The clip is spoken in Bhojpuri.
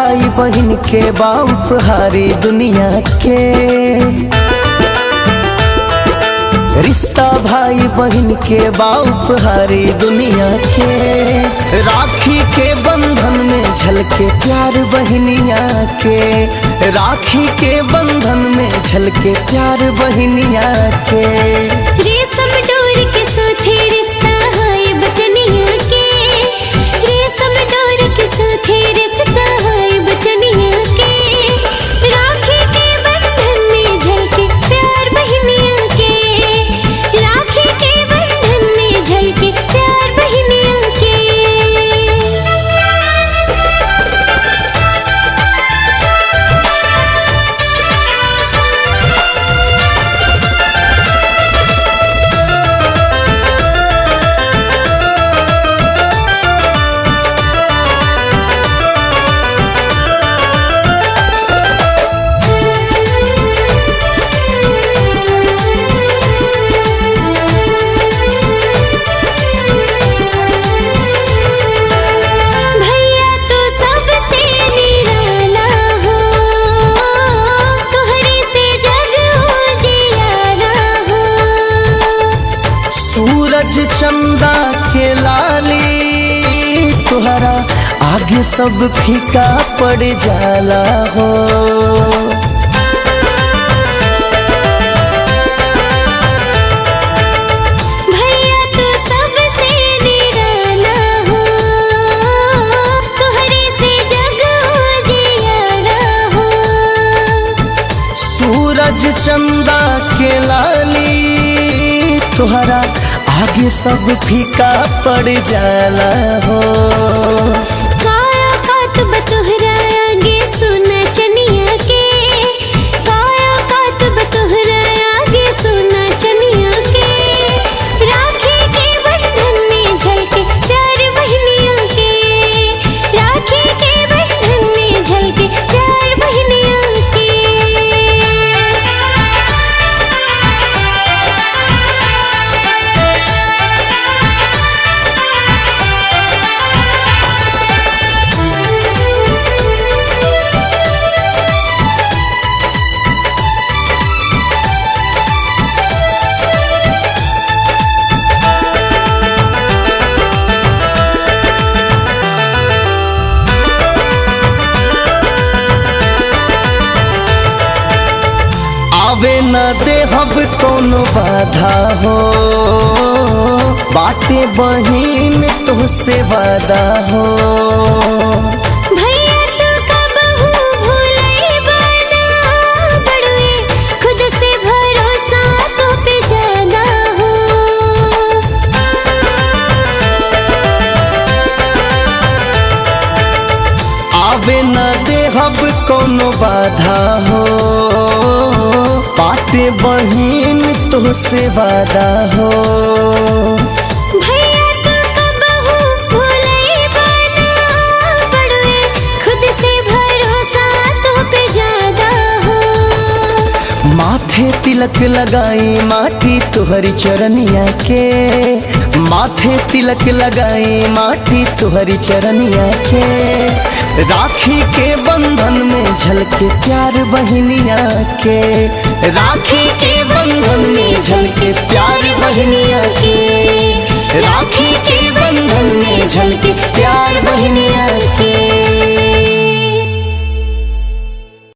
भाई बहन के बा उपहारी दुनिया के। रिश्ता भाई बहन के बा उपहारी दुनिया के। राखी के बंधन में झलके प्यार बहनिया के। राखी के बंधन में झलके प्यार बहनिया के। रेशम डोर के साथे रिश्ता है बचनिया के। रेशम डोर के साथे रिश्ता है बचनिया के। राखी के बंधन में झलके प्यार बहनिया के। राखी के बंधन में झलके प्यार बहनिया के। सूरज चंदा के लाली तुहरा आगे सब फीका पड़ जाला हो। भैया तो सबसे निराला हो। तुहरे से जग उजियारा हो। सूरज चंदा के लाली तुहरा आगे सब फीका पड़ जाला हो। काया कातब तुहरा आगे सुना चनिया के। काया कातब तुहरा आगे सुना चनिया के। राखी के बंधन में झलके प्यार बहनिया के। राखी के बंधन में झलके प्यार बहनिया के। आवे न देहब कोनो बाधा हो। बाटे बहिन तुहसे वादा हो। भैया तो कबहू भूलैबा ना। बड़ुए खुद से भरोसा तो पे ज्यादा हो। आवे न देहब कोनो बाधा हो। बाटे बहिन तुहसे वादा हो। भैया तो कबहू भूलैबा ना। बड़ुए खुद से भरोसा तो पे ज्यादा हो। माथे तिलक लगाई माटी तुहरी चरनिया के। माथे तिलक लगाई माटी तुहरी चरनिया के। राखी के बंधन में झलके प्यार बहनिया के। राखी के बंधन में झलके प्यार बहनिया के। राखी के बंधन में झलके प्यार बहनिया के।